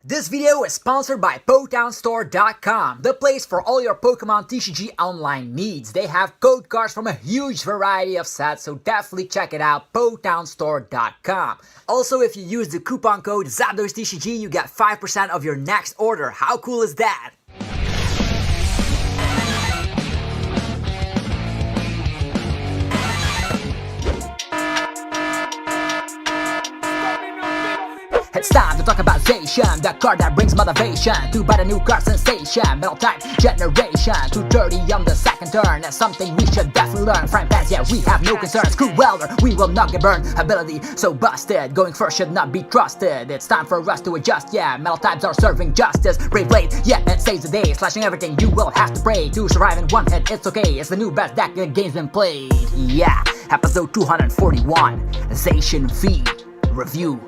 This video is sponsored by PokemonStore.com, the place for all your Pokemon TCG online needs. They have code cards from a huge variety of sets, so definitely check it out, PokemonStore.com. Also, if you use the coupon code ZapdosTCG, you get 5% of your next order. How cool is that? It's time to talk about Zacian, the card that brings motivation to buy the new card sensation. Metal type generation, 230 on the second turn. That's something we should definitely learn. Frank Pants, yeah, we have no concerns. Screw welder, we will not get burned. Ability so busted, going first should not be trusted. It's time for us to adjust, yeah. Metal types are serving justice. Brave blade, yeah, it saves the day. Slashing everything, you will have to pray to survive in one hit. It's okay, it's the new best deck the game's been played. Yeah, episode 241, Zacian V review.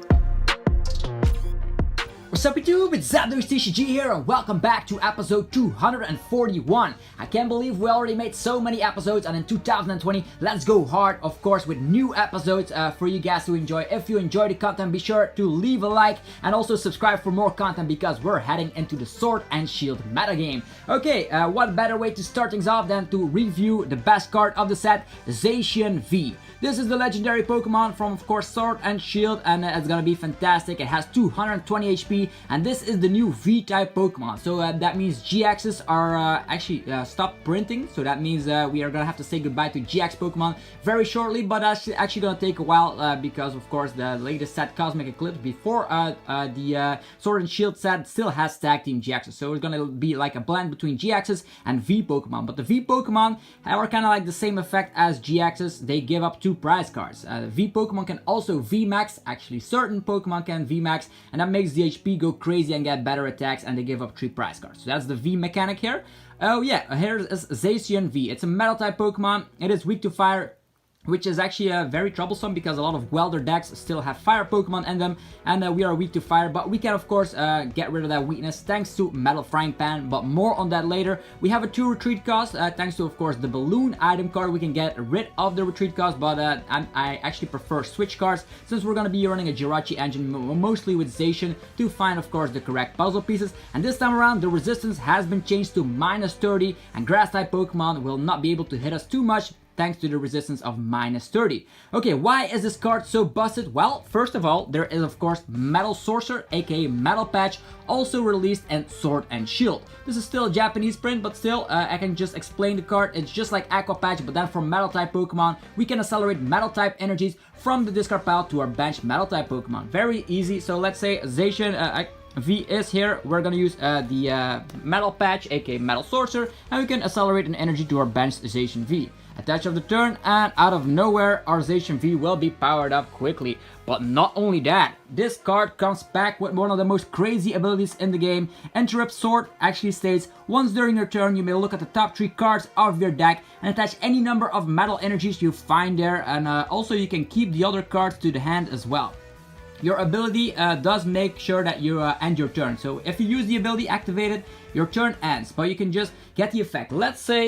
What's up YouTube, it's ZapdosTCG here and welcome back to episode 241. I can't believe we already made so many episodes, and in 2020 let's go hard, of course, with new episodes for you guys to enjoy. If you enjoy the content, be sure to leave a like and also subscribe for more content because we're heading into the Sword and Shield metagame. Okay, what better way to start things off than to review the best card of the set, Zacian V. This is the legendary Pokemon from, of course, Sword and Shield, and it's gonna be fantastic. It has 220 HP, and this is the new V-type Pokemon. So that means GXs are actually stopped printing. So that means we are gonna have to say goodbye to GX Pokemon very shortly, but that's actually gonna take a while because, of course, the latest set, Cosmic Eclipse, before the Sword and Shield set still has tag team GXs. So it's gonna be like a blend between GXs and V Pokemon. But the V Pokemon are kind of like the same effect as GXs. They give up 2 prize cards. V Pokemon can also VMAX, actually certain Pokemon can VMAX, and that makes the HP go crazy and get better attacks, and they give up 3 prize cards. So that's the V mechanic here. Oh yeah, here is Zacian V. It's a metal type Pokemon. It is weak to fire, which is actually very troublesome because a lot of welder decks still have fire Pokemon in them, and we are weak to fire, but we can of course get rid of that weakness thanks to Metal Frying Pan, but more on that later. We have a 2 retreat cost thanks to, of course, the balloon item card. We can get rid of the retreat cost, but I actually prefer switch cards since we're going to be running a Jirachi engine mostly with Zacian to find, of course, the correct puzzle pieces. And this time around the resistance has been changed to -30, and grass type Pokemon will not be able to hit us too much thanks to the resistance of -30. Okay, why is this card so busted? Well, first of all, there is of course Metal Sorcerer, aka Metal Patch, also released in Sword and Shield. This is still a Japanese print, but still, I can just explain the card. It's just like Aqua Patch, but then for Metal type Pokemon, we can accelerate Metal type energies from the discard pile to our bench Metal type Pokemon. Very easy. So let's say Zacian V is here. We're gonna use the Metal Patch, aka Metal Sorcerer, and we can accelerate an energy to our bench Zacian V. Attach of the turn, and out of nowhere our Zacian V will be powered up quickly. But not only that, this card comes back with one of the most crazy abilities in the game. Interrupt Sword actually states, once during your turn you may look at the top 3 cards of your deck and attach any number of metal energies you find there, and also you can keep the other cards to the hand as well. Your ability does make sure that you end your turn. So if you use the ability activated, your turn ends, but you can just get the effect. Let's say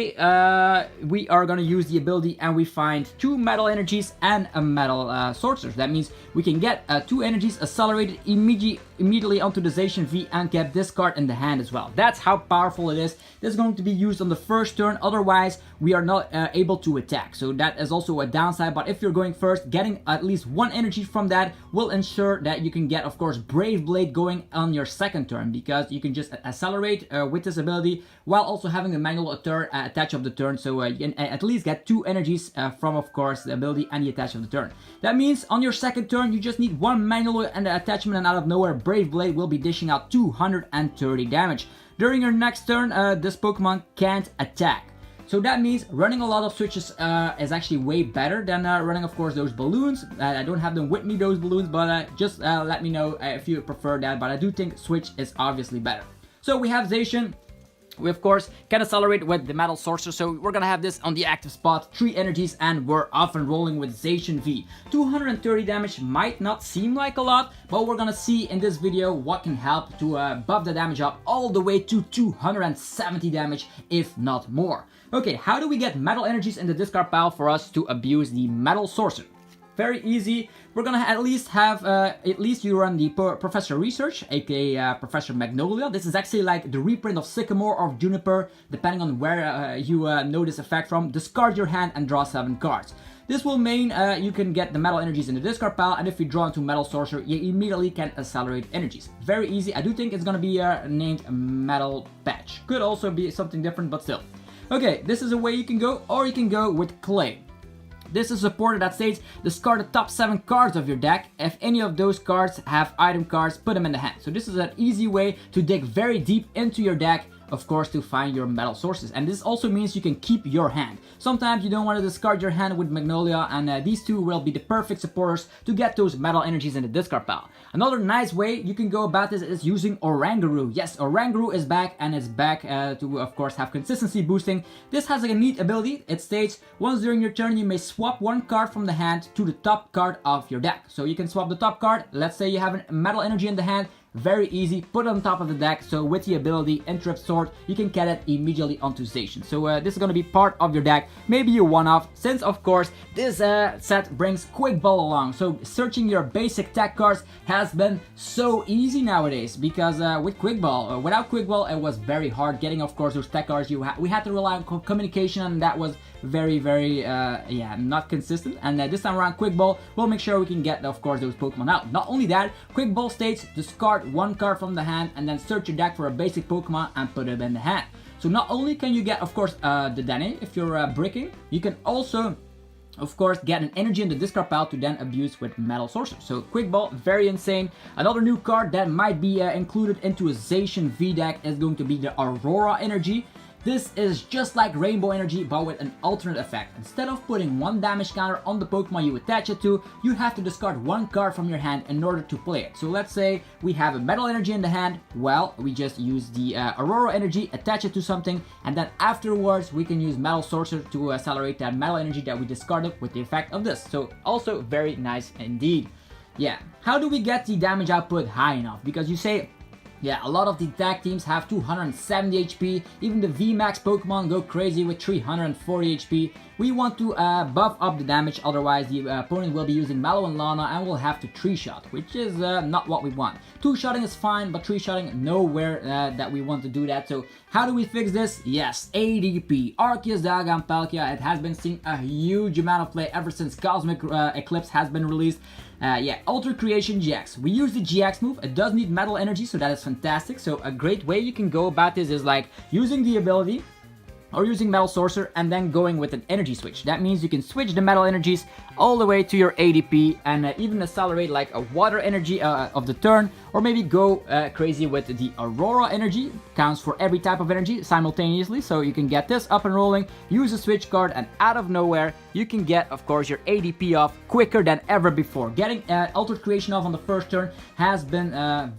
we are going to use the ability and we find 2 metal energies and a metal sorcerer. That means we can get 2 energies accelerated immediately onto the Zacian V and get this card in the hand as well. That's how powerful it is. This is going to be used on the first turn, otherwise we are not able to attack. So that is also a downside, but if you're going first, getting at least 1 energy from that will ensure that you can get, of course, Brave Blade going on your second turn, because you can just accelerate with this ability while also having a manual attach of the turn, so you can at least get 2 energies from, of course, the ability and the attach of the turn. That means on your second turn you just need 1 manual and the attachment, and out of nowhere Brave Blade will be dishing out 230 damage. During your next turn this Pokemon can't attack. So that means running a lot of switches is actually way better than running, of course, those balloons. I don't have them with me, those balloons, but just let me know if you prefer that. But I do think switch is obviously better. So we have Zacian. We, of course, can accelerate with the Metal Sorcerer, so we're gonna have this on the active spot, 3 energies, and we're off and rolling with Zacian V. 230 damage might not seem like a lot, but we're gonna see in this video what can help to buff the damage up all the way to 270 damage, if not more. Okay, how do we get metal energies in the discard pile for us to abuse the Metal Sorcerer? Very easy. We're gonna at least have, at least you run the Professor Research, aka Professor Magnolia. This is actually like the reprint of Sycamore or Juniper, depending on where you know this effect from. Discard your hand and draw 7 cards. This will mean you can get the metal energies in the discard pile, and if you draw into Metal Sorcerer, you immediately can accelerate energies. Very easy. I do think it's gonna be named Metal Patch. Could also be something different, but still. Okay, this is a way you can go, or you can go with Clay. This is a supporter that states discard the top 7 cards of your deck. If any of those cards have item cards, put them in the hand. So this is an easy way to dig very deep into your deck, of course, to find your metal sources. And this also means you can keep your hand. Sometimes you don't want to discard your hand with Magnolia, and these two will be the perfect supporters to get those metal energies in the discard pile. Another nice way you can go about this is using Oranguru. Yes, Oranguru is back, and it's back to, of course, have consistency boosting. This has a neat ability. It states, once during your turn, you may swap 1 card from the hand to the top card of your deck. So you can swap the top card. Let's say you have a metal energy in the hand. Very easy, put it on top of the deck, so with the ability Interrupt Sword, you can get it immediately onto Zacian. So this is going to be part of your deck, maybe a one-off, since of course this set brings Quick Ball along. So searching your basic tech cards has been so easy nowadays, because with Quick Ball, without Quick Ball it was very hard getting, of course, those tech cards. We had to rely on communication, and that was very yeah, not consistent. And this time around, Quick Ball will make sure we can get, of course, those Pokemon out. Not only that, Quick Ball states discard 1 card from the hand and then search your deck for a basic Pokemon and put it in the hand. So not only can you get, of course, the Dene if you're bricking, you can also, of course, get an energy in the discard pile to then abuse with Metal Sorcerer. So Quick Ball, very insane. Another new card that might be included into a Zacian V deck is going to be the Aurora Energy. This is just like Rainbow Energy, but with an alternate effect. Instead of putting 1 damage counter on the Pokemon you attach it to, you have to discard 1 card from your hand in order to play it. So let's say we have a Metal Energy in the hand. Well, we just use the Aurora Energy, attach it to something, and then afterwards we can use Metal Sorcerer to accelerate that Metal Energy that we discarded with the effect of this. So also very nice indeed. Yeah, how do we get the damage output high enough? Because you say, yeah, a lot of the tag teams have 270 HP, even the VMAX Pokemon go crazy with 340 HP. We want to buff up the damage, otherwise the opponent will be using Mallow and Lana and will have to 3-shot, which is not what we want. 2-shotting is fine, but 3-shotting, nowhere that we want to do that. So how do we fix this? Yes, ADP, Arceus, Dialga, and Palkia. It has been seeing a huge amount of play ever since Cosmic Eclipse has been released. Yeah, Alter Creation GX. We use the GX move. It does need metal energy, so that is fantastic. So a great way you can go about this is like using the ability or using Metal Sorcerer and then going with an energy switch. That means you can switch the metal energies all the way to your ADP and even accelerate like a water energy of the turn, or maybe go crazy with the Aurora Energy. Counts for every type of energy simultaneously, so you can get this up and rolling, use a switch card, and out of nowhere you can get, of course, your ADP off quicker than ever before. Getting Altered Creation off on the first turn has been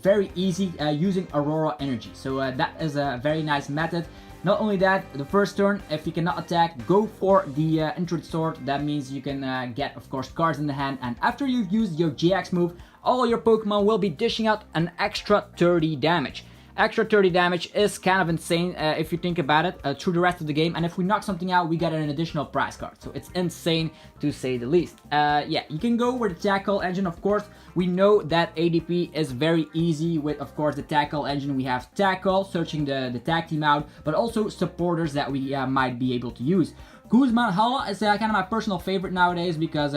very easy using Aurora Energy, so that is a very nice method. Not only that, the first turn, if you cannot attack, go for the Interrupt Sword. That means you can get, of course, cards in the hand. And after you've used your GX move, all your Pokemon will be dishing out an extra 30 damage. Extra 30 damage is kind of insane if you think about it through the rest of the game. And if we knock something out, we get an additional prize card. So it's insane to say the least. Yeah, you can go with the Tackle Engine, of course. We know that ADP is very easy with, of course, the Tackle Engine. We have Tackle, searching the tag team out, but also supporters that we might be able to use. Guzman Hala is kind of my personal favorite nowadays because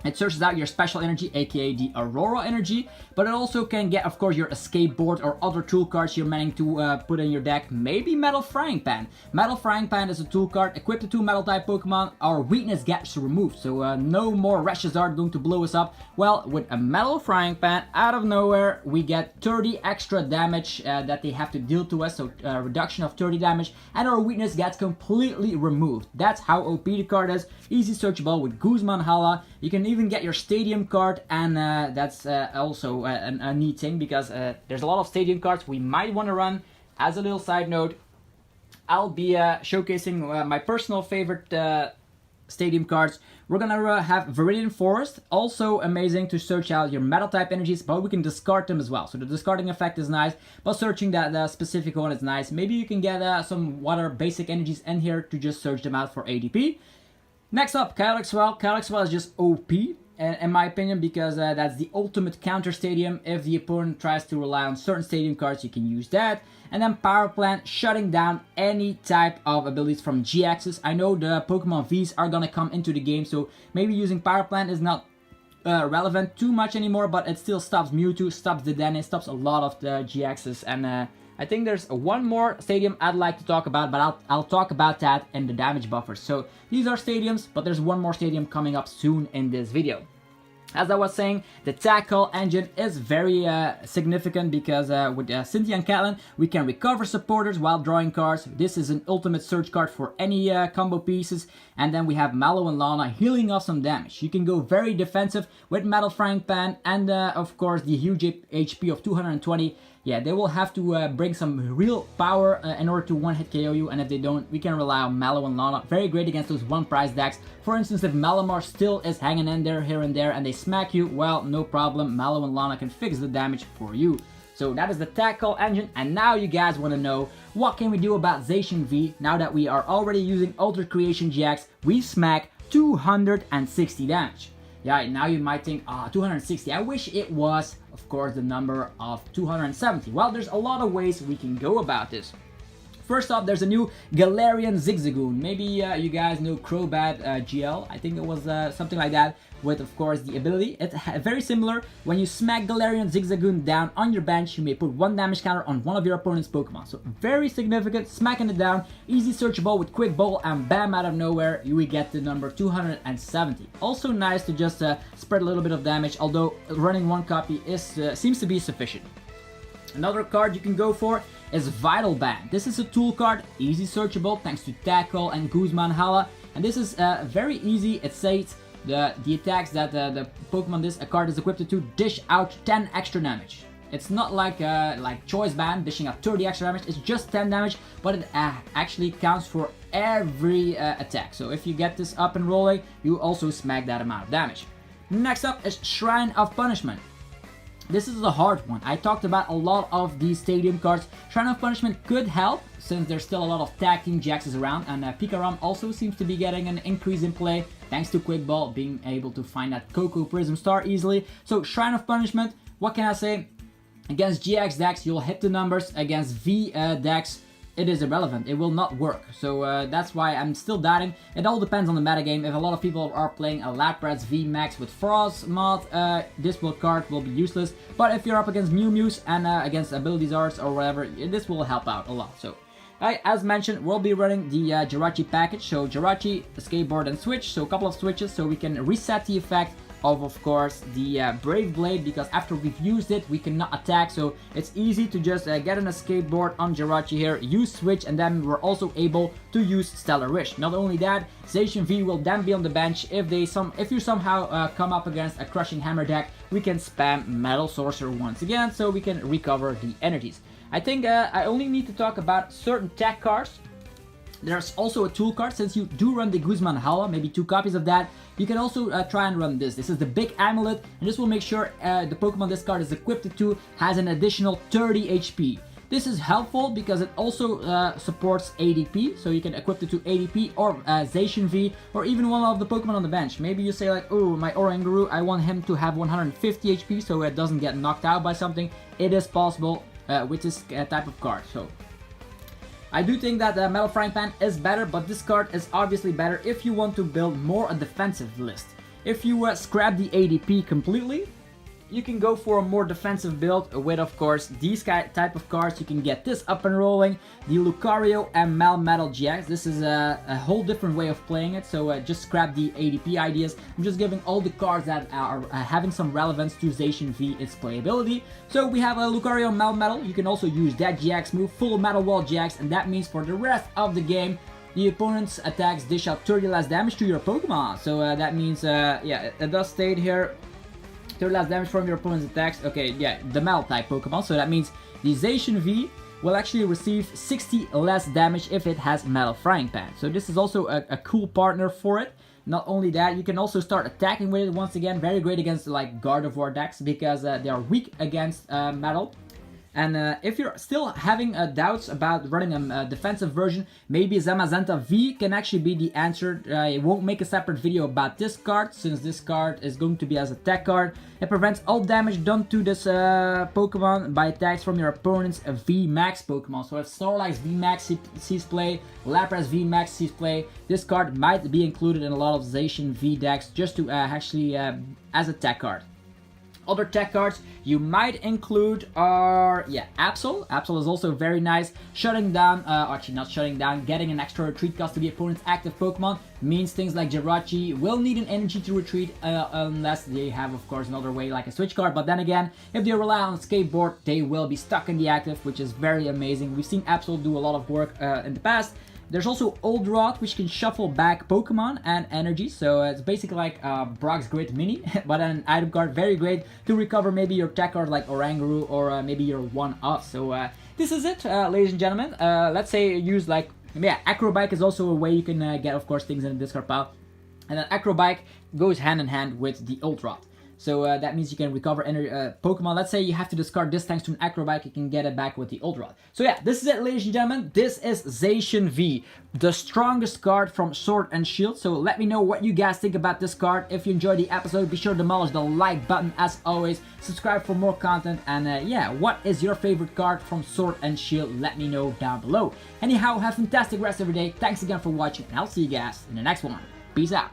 it searches out your special energy, aka the Aurora Energy, but it also can get, of course, your escape board or other tool cards you're meaning to put in your deck. Maybe Metal Frying Pan. Metal Frying Pan is a tool card. Equip the 2 metal type Pokemon, our weakness gets removed, so no more Reshazard going to blow us up. Well, with a Metal Frying Pan, out of nowhere, we get 30 extra damage that they have to deal to us, so reduction of 30 damage, and our weakness gets completely removed. That's how OP the card is. Easy searchable with Guzman Hala. You can even get your Stadium card, and that's also a neat thing because there's a lot of Stadium cards we might want to run. As a little side note, I'll be showcasing my personal favorite Stadium cards. We're gonna have Viridian Forest, also amazing to search out your metal type energies, but we can discard them as well. So the discarding effect is nice, but searching that specific one is nice. Maybe you can get some water basic energies in here to just search them out for ADP. Next up, Calyx. Well, Calyx is just OP. in my opinion, because that's the ultimate counter stadium. If the opponent tries to rely on certain stadium cards, you can use that. And then Power Plant, shutting down any type of abilities from GXs. I know the Pokemon Vs are gonna come into the game, so maybe using Power Plant is not relevant too much anymore, but it still stops Mewtwo, stops the Dennis, stops a lot of the GXs, and I think there's one more stadium I'd like to talk about, but I'll talk about that in the damage buffers. So these are stadiums, but there's one more stadium coming up soon in this video. As I was saying, the tackle engine is very significant because with Cynthia and Catelyn, we can recover supporters while drawing cards. This is an ultimate search card for any combo pieces. And then we have Mallow and Lana healing off some damage. You can go very defensive with Metal Frying Pan and of course the huge HP of 220. Yeah, they will have to bring some real power in order to one-hit KO you, and if they don't, we can rely on Mallow and Lana. Very great against those one-price decks. For instance, if Malamar still is hanging in there here and there and they smack you, well, no problem, Mallow and Lana can fix the damage for you. So that is the tackle engine, and now you guys want to know, what can we do about Zacian V now that we are already using Ultra Creation GX? We smack 260 damage. Yeah, now you might think, 260, I wish it was, of course, the number of 270. Well, there's a lot of ways we can go about this. First off, there's a new Galarian Zigzagoon. Maybe you guys know Crobat GL. I think it was something like that, with, of course, the ability. It's very similar. When you smack Galarian Zigzagoon down on your bench, you may put 1 damage counter on one of your opponent's Pokemon. So very significant, smacking it down, easy searchable with Quick Ball, and bam, out of nowhere, you will get the number 270. Also nice to just spread a little bit of damage, although running 1 copy is seems to be sufficient. Another card you can go for is Vital Band. This is a tool card, easy searchable thanks to Tackle and Guzman Hala. And this is very easy. It says the attacks that the Pokemon this card is equipped to dish out 10 extra damage. It's not like Choice Band dishing out 30 extra damage. It's just 10 damage, but it actually counts for every attack. So if you get this up and rolling, you also smack that amount of damage. Next up is Shrine of Punishment. This is a hard one. I talked about a lot of these stadium cards. Shrine of Punishment could help, since there's still a lot of tag team Jaxes around, and Pikaram also seems to be getting an increase in play, thanks to Quick Ball being able to find that Coco Prism Star easily. So Shrine of Punishment, what can I say? Against GX decks, you'll hit the numbers. Against V decks, it is irrelevant. It will not work. So that's why I'm still doubting. It all depends on the metagame. If a lot of people are playing a Lapras V Max with Frost mod, this card will be useless. But if you're up against Mew Mews and against Abilities Arts or whatever, this will help out a lot. So as mentioned, we'll be running the Jirachi package. So Jirachi, Skateboard, and Switch. So a couple of switches so we can reset the effect of course, the Brave Blade, because after we've used it, we cannot attack, so it's easy to just get on a Skateboard on Jirachi here, use Switch, and then we're also able to use Stellar Wish. Not only that, Zacian V will then be on the bench. If you somehow come up against a Crushing Hammer deck, we can spam Metal Sorcerer once again, so we can recover the energies. I think I only need to talk about certain tech cards. There's also a tool card, since you do run the Guzman Hala, maybe 2 copies of that. You can also try and run this. This is the Big Amulet, and this will make sure the Pokemon this card is equipped to has an additional 30 HP. This is helpful because it also supports ADP, so you can equip it to ADP or Zacian V, or even one of the Pokemon on the bench. Maybe you say like, oh, my Oranguru, I want him to have 150 HP so it doesn't get knocked out by something. It is possible with this type of card. So I do think that Metal Frying Pan is better, but this card is obviously better if you want to build more a defensive list. If you scrap the ADP completely, you can go for a more defensive build with, of course, these type of cards. You can get this up and rolling, the Lucario and Melmetal GX. This is a whole different way of playing it, so just scrap the ADP ideas. I'm just giving all the cards that are having some relevance to Zacian V, its playability. So we have a Lucario and Melmetal. You can also use that GX move, full Metal Wall GX, and that means for the rest of the game, the opponent's attacks dish out 30 less damage to your Pokemon. So that means, yeah, it does state here, 30 less damage from your opponent's attacks. Okay, yeah, the Metal type Pokemon. So that means the Zacian V will actually receive 60 less damage if it has Metal Frying Pan. So this is also a cool partner for it. Not only that, you can also start attacking with it once again. Very great against like Gardevoir decks because they are weak against Metal. And if you're still having doubts about running a defensive version, maybe Zacian V can actually be the answer. I won't make a separate video about this card, since this card is going to be as a tech card. It prevents all damage done to this Pokemon by attacks from your opponent's VMAX Pokemon. So if Snorlax VMAX sees play, Lapras VMAX sees play, this card might be included in a lot of Zacian V decks just to actually as a tech card. Other tech cards you might include are, Absol. Absol is also very nice. Shutting down, actually not shutting down, getting an extra retreat cost to the opponent's active Pokemon means things like Jirachi will need an energy to retreat unless they have, of course, another way like a switch card. But then again, if they rely on skateboard, they will be stuck in the active, which is very amazing. We've seen Absol do a lot of work in the past. There's also Old Rod, which can shuffle back Pokemon and energy, so it's basically like Brock's Grid Mini, but an item card, very great to recover maybe your tech card like Oranguru or maybe your one-off. So this is it, ladies and gentlemen. Let's say use like, Acrobike is also a way you can get, of course, things in the discard pile. And then Acrobike goes hand in hand with the Old Rod. So that means you can recover Pokemon. Let's say you have to discard this thanks to an Acrobike, you can get it back with the Old Rod. So yeah, this is it, ladies and gentlemen. This is Zacian V, the strongest card from Sword and Shield. So let me know what you guys think about this card. If you enjoyed the episode, be sure to demolish the like button as always. Subscribe for more content. And what is your favorite card from Sword and Shield? Let me know down below. Anyhow, have a fantastic rest of your day. Thanks again for watching, and I'll see you guys in the next one. Peace out.